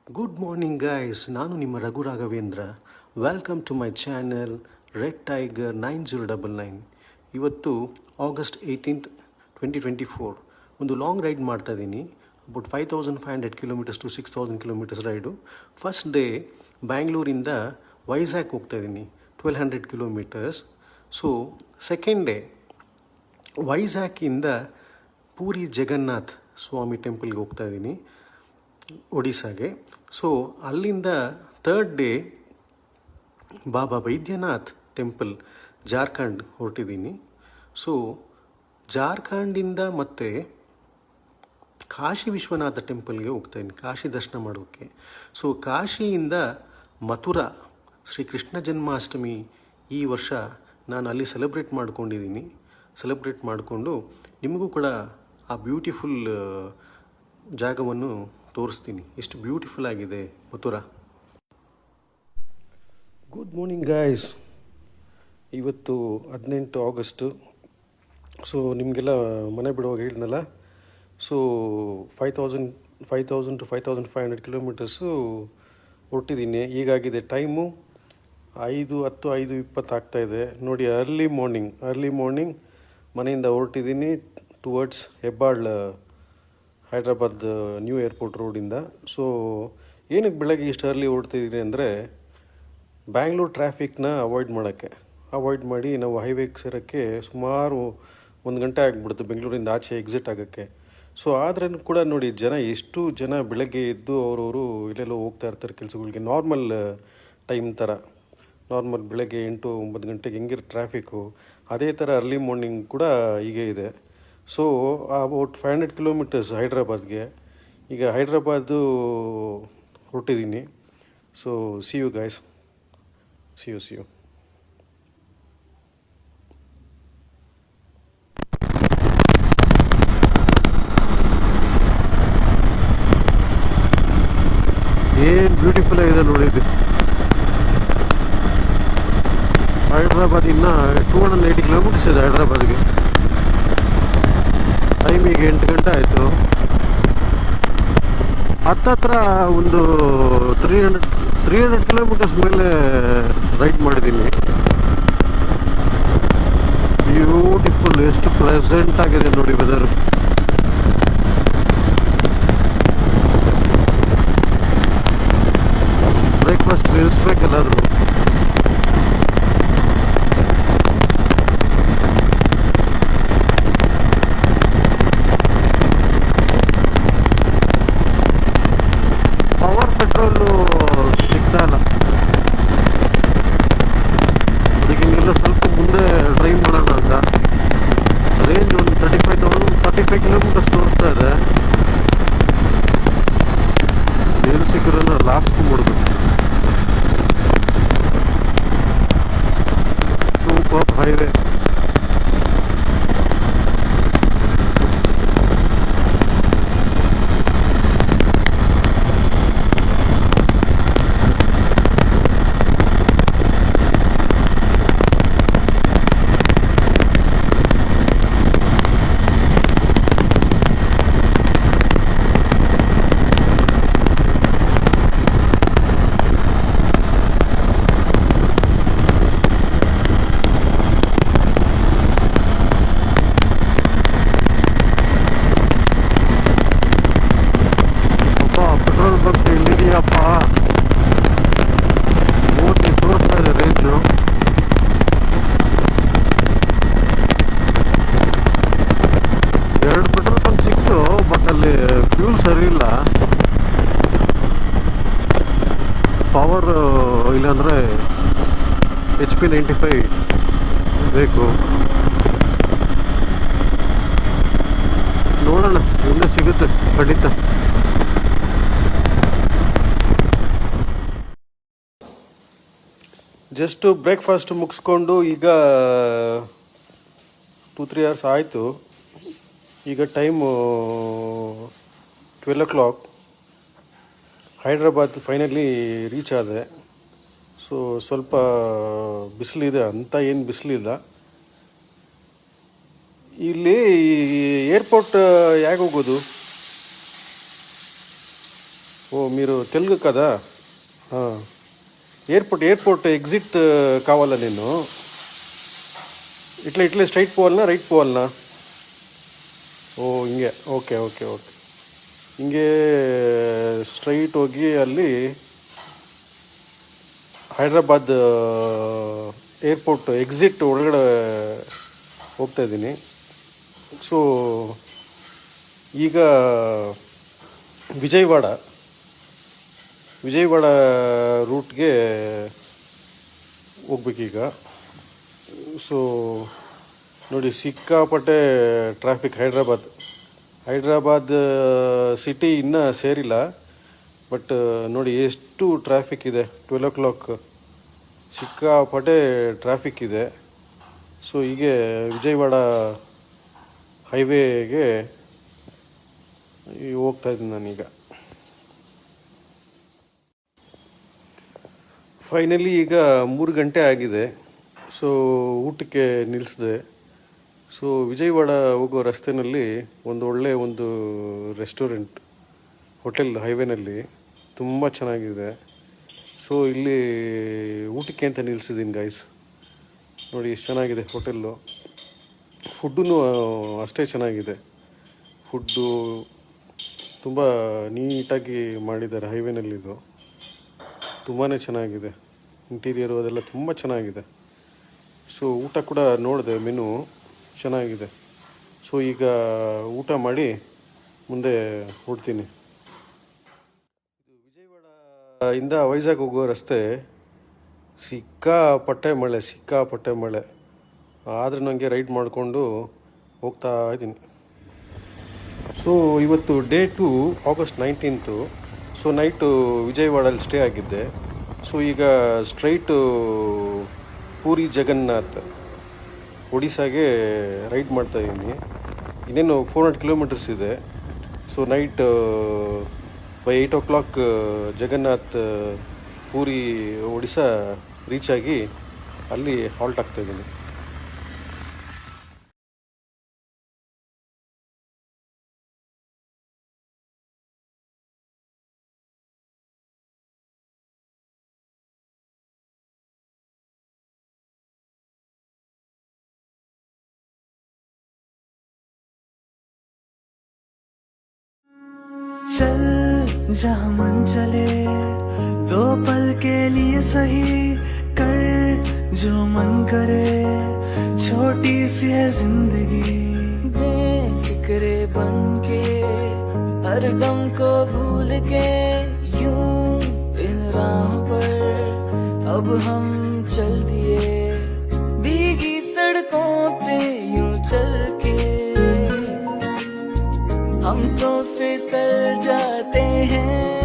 Good morning guys, ನಾನು ನಿಮ್ಮ Raghu Raghavendra. Welcome to my channel red tiger 9099. ಇವತ್ತು August 18th 2024 ಒಂದು ಲಾಂಗ್ ರೈಡ್ ಮಾಡ್ತಾಯಿದ್ದೀನಿ. About 5500 kilometres to 6000 kilometres ride. First day ಬ್ಯಾಂಗ್ಳೂರಿಂದ ವೈಜಾಗ್ ಹೋಗ್ತಾಯಿದ್ದೀನಿ, 1200 ಕಿಲೋಮೀಟರ್ಸ್. ಸೊ ಸೆಕೆಂಡ್ ಡೇ ವೈಜಾಗಿಂದ ಪೂರಿ ಜಗನ್ನಾಥ್ ಸ್ವಾಮಿ ಟೆಂಪಲ್ಗೆ ಹೋಗ್ತಾಯಿದ್ದೀನಿ, ಒಡಿಸ್ಸಾಗೆ. ಸೊ ಅಲ್ಲಿಂದ third day Baba Vaidyanath temple Jharkhand ಹೊರಟಿದ್ದೀನಿ. ಸೊ ಜಾರ್ಖಂಡಿಂದ ಮತ್ತೆ ಕಾಶಿ ವಿಶ್ವನಾಥ ಟೆಂಪಲ್ಗೆ ಹೋಗ್ತಾಯಿದ್ದೀನಿ, ಕಾಶಿ ದರ್ಶನ ಮಾಡೋಕ್ಕೆ. ಸೊ ಕಾಶಿಯಿಂದ ಮಥುರಾ ಶ್ರೀಕೃಷ್ಣ ಜನ್ಮಾಷ್ಟಮಿ ಈ ವರ್ಷ ನಾನು ಅಲ್ಲಿ ಸೆಲೆಬ್ರೇಟ್ ಮಾಡಿಕೊಂಡು ನಿಮಗೂ ಕೂಡ ಆ ಬ್ಯೂಟಿಫುಲ್ ಜಾಗವನ್ನು ತೋರಿಸ್ತೀನಿ. ಎಷ್ಟು ಬ್ಯೂಟಿಫುಲ್ ಆಗಿದೆ ಮಥುರಾ. ಗುಡ್ ಮಾರ್ನಿಂಗ್ ಗಾಯ್ಸ್, ಇವತ್ತು 18 ಆಗಸ್ಟು. ಸೊ ನಿಮಗೆಲ್ಲ ಮನೆ ಬಿಡುವಾಗ ಹೇಳಿದ್ನಲ್ಲ. ಸೊ 5000 ಟು 5500 ಕಿಲೋಮೀಟರ್ಸು ಹೊರಟಿದ್ದೀನಿ. ಈಗಾಗಿದೆ ಟೈಮು 5:10, 5:20 ಆಗ್ತಾಯಿದೆ ನೋಡಿ. ಅರ್ಲಿ ಮಾರ್ನಿಂಗ್ ಮನೆಯಿಂದ ಹೊರಟಿದ್ದೀನಿ towards Hebbal, Hyderabad new airport ರೋಡಿಂದ. ಸೊ ಏನಕ್ಕೆ ಬೆಳಗ್ಗೆ ಇಷ್ಟು ಅರ್ಲಿ ಹೊರಡ್ತಿದ್ದೀನಿ ಅಂದರೆ, ಬ್ಯಾಂಗ್ಳೂರು ಟ್ರಾಫಿಕ್ನ ಅವಾಯ್ಡ್ ಮಾಡಿ ನಾವು ಹೈವೇಗೆ ಸೇರೋಕ್ಕೆ ಸುಮಾರು 1 ಗಂಟೆ ಆಗಿಬಿಡುತ್ತೆ ಬೆಂಗಳೂರಿಂದ ಆಚೆ ಎಕ್ಸಿಟ್ ಆಗೋಕ್ಕೆ. ಸೊ ಆದ್ರೂ ಕೂಡ ನೋಡಿ, ಎಷ್ಟು ಜನ ಬೆಳಗ್ಗೆ ಎದ್ದು ಅವರವರು ಇಲ್ಲೆಲ್ಲೋ ಹೋಗ್ತಾ ಇರ್ತಾರೆ ಕೆಲಸಗಳಿಗೆ. ನಾರ್ಮಲ್ ಟೈಮ್ ಥರ, ನಾರ್ಮಲ್ ಬೆಳಗ್ಗೆ 8-9 ಗಂಟೆಗೆ ಹೆಂಗಿರೋ ಟ್ರಾಫಿಕ್ಕು, ಅದೇ ಥರ ಅರ್ಲಿ ಮಾರ್ನಿಂಗ್ ಕೂಡ ಹೀಗೆ ಇದೆ. ಸೊ ಅಬೌಟ್ 500 ಕಿಲೋಮೀಟರ್ಸ್ ಹೈದ್ರಾಬಾದ್ಗೆ. ಈಗ ಹೈದ್ರಾಬಾದು ಹೊರಟಿದ್ದೀನಿ. So see you guys, see you. ಏನು ಬ್ಯೂಟಿಫುಲ್ ಆಗಿದೆ ನೋಡಿ ಇದು ಹೈದ್ರಾಬಾದ್. ಇನ್ನು 280 ಕಿಲೋಮೀಟರ್ಸ್ ಇದೆ ಹೈದ್ರಾಬಾದ್ಗೆ. ಟೈಮಿಗೆ 8 ಗಂಟೆ ಆಯಿತು. ಹತ್ತತ್ರ ಒಂದು 300 ಕಿಲೋಮೀಟರ್ಸ್ ಮೇಲೆ ರೈಡ್ ಮಾಡಿದ್ದೀನಿ. ಬ್ಯೂಟಿಫುಲ್, ಎಷ್ಟು ಪ್ಲೆಸೆಂಟ್ ಆಗಿದೆ ನೋಡಿ ವೆದರ್. ಬ್ರೇಕ್ಫಾಸ್ಟ್ ನಿಲ್ಲಿಸ್ಬೇಕೆಲ್ಲಾದರೂ. ಪೆಟ್ರೋಲು ಸಿಗ್ತಾಯಿಲ್ಲ, ಅದಕ್ಕೆ ಇನ್ನೆಲ್ಲ ಸ್ವಲ್ಪ ಮುಂದೆ ಡ್ರೈವ್ ಮಾಡೋಣ ಅಂತ. ರೇಂಜ್ ಒಂದು 35 ಕಿಲೋಮೀಟರ್ಸ್ ತೋರಿಸ್ತಾ ಇದೆ. ಏನು ಸಿಕ್ಕರನ್ನ ಲಾಕ್ಸ್ಕೊಂಡ್ಬಿಡ್ಬೇಕು. Super highway. ಪೆಟ್ರೋಲ್ ಬಂಕ್ ಇಲ್ಲಿದೆಯಪ್ಪ, ಮೂತಿ ತೋರಿಸ್ತಾ ಇದೆ ರೇಂಜು. ಎರಡು ಪೆಟ್ರೋಲ್ ಬಂಕ್ ಸಿಕ್ತು, ಬಟ್ ಅಲ್ಲಿ ಫ್ಯೂಲ್ ಸರಿ ಇಲ್ಲ. ಪವರ್ ಇಲ್ಲಾಂದರೆ HP 95 ಬೇಕು. ನೋಡೋಣ, ಮುಂದೆ ಸಿಗುತ್ತೆ ಖಂಡಿತ. ಜಸ್ಟು ಬ್ರೇಕ್ಫಾಸ್ಟ್ ಮುಗಿಸ್ಕೊಂಡು ಈಗ 2-3 hours ಆಯಿತು. ಈಗ time 12 o'clock. Hyderabad finally reach ಆದೆ. ಸೊ ಸ್ವಲ್ಪ ಬಿಸಿಲಿದೆ, ಅಂತ ಏನು ಬಿಸಿಲಿಲ್ಲ ಇಲ್ಲಿ. ಏರ್ಪೋರ್ಟ್ ಹೇಗೆ ಹೋಗೋದು? ఓ మీరు తెలుగు కదా. ఎయిర్పోర్ట్ ఎగ్జిట్ కావాలా నేను? ఇట్లా స్ట్రైట్ పోవాలనా రైట్ పోవాలనా? ಓ ಹಿಂಗೆ, ಓಕೆ ಓಕೆ ಓಕೆ. ಹಿಂಗೆ ಸ್ಟ್ರೈಟ್ ಹೋಗಿ ಅಲ್ಲಿ ಹೈದ್ರಾಬಾದ್ ಏರ್ಪೋರ್ಟ್ ಎಕ್ಸಿಟ್ ಒಳಗಡೆ ಹೋಗ್ತಾಯಿದ್ದೀನಿ. ಸೊ ಈಗ ವಿಜಯವಾಡ ರೂಟ್ಗೆ ಹೋಗ್ಬೇಕೀಗ. ಸೊ ನೋಡಿ, ಸಿಕ್ಕಾಪಟ್ಟೆ ಟ್ರಾಫಿಕ್. ಹೈದ್ರಾಬಾದ್ ಸಿಟಿ ಇನ್ನೂ ಸೇರಿಲ್ಲ, ಬಟ್ ನೋಡಿ ಎಷ್ಟು ಟ್ರಾಫಿಕ್ ಇದೆ. 12 o'clock ಸಿಕ್ಕಾಪಟ್ಟೆ ಟ್ರಾಫಿಕ್ ಇದೆ. ಸೊ ಹೀಗೆ ವಿಜಯವಾಡ ಹೈವೇಗೆ ಹೋಗ್ತಾಯಿದ್ದೀನಿ ನಾನೀಗ. ಫೈನಲಿ ಈಗ 3 ಗಂಟೆ ಆಗಿದೆ. ಸೊ ಊಟಕ್ಕೆ ನಿಲ್ಲಿಸಿದೆ. ಸೊ ವಿಜಯವಾಡ ಹೋಗೋ ರಸ್ತೆಯಲ್ಲಿ ಒಂದು ರೆಸ್ಟೋರೆಂಟ್, ಹೋಟೆಲ್ ಹೈವೇನಲ್ಲಿ ತುಂಬ ಚೆನ್ನಾಗಿದೆ. ಸೊ ಇಲ್ಲಿ ಊಟಕ್ಕೆ ಅಂತ ನಿಲ್ಲಿಸಿದ್ದೀನಿ ಗೈಸ್. ನೋಡಿ ಎಷ್ಟು ಚೆನ್ನಾಗಿದೆ ಹೋಟೆಲ್ಲು. ಫುಡ್ಡೂ ಅಷ್ಟೇ ಚೆನ್ನಾಗಿದೆ. ಫುಡ್ಡು ತುಂಬ ನೀಟಾಗಿ ಮಾಡಿದ್ದಾರೆ ಹೈವೇನಲ್ಲಿದು. ತುಂಬಾ ಚೆನ್ನಾಗಿದೆ. ಇಂಟೀರಿಯರು ಅದೆಲ್ಲ ತುಂಬ ಚೆನ್ನಾಗಿದೆ. ಸೊ ಊಟ ಕೂಡ ನೋಡಿದೆ, ಮೆನು ಚೆನ್ನಾಗಿದೆ. ಸೊ ಈಗ ಊಟ ಮಾಡಿ ಮುಂದೆ ಹೊರಡ್ತೀನಿ. ಇದು ವಿಜಯವಾಡ ಇಂದ ವೈಜಾಗ್ ಹೋಗೋ ರಸ್ತೆ ಸಿಕ್ಕಾಪಟ್ಟೆ ಮಳೆ. ಆದರೆ ನನಗೆ ರೈಡ್ ಮಾಡಿಕೊಂಡು ಹೋಗ್ತಾ ಇದ್ದೀನಿ. ಸೊ ಇವತ್ತು day 2, August 19th. So night ವಿಜಯವಾಡಲ್ಲಿ ಸ್ಟೇ ಆಗಿದ್ದೆ. ಸೊ ಈಗ ಸ್ಟ್ರೈಟು ಪೂರಿ ಜಗನ್ನಾಥ್ ಒಡಿಸ್ಸಾಗೆ ರೈಡ್ ಮಾಡ್ತಾಯಿದ್ದೀನಿ. ಇನ್ನೇನು 400 kilometers ಇದೆ. So night by 8 o'clock Jagannath Puri Odisha reach ಆಗಿ ಅಲ್ಲಿ ಹಾಲ್ಟ್ ಆಗ್ತಾಯಿದ್ದೀನಿ. चल जहाँ मन चले, 2 पल के लिए सही, कर जो मन करे, छोटी सी है जिंदगी, बेफिक्रे बन के, हर गम को भूल के, यूं इन राहों पर अब हम चल दिए, भीगी सड़कों पे यूं चल के हम तो फिसल जाते हैं।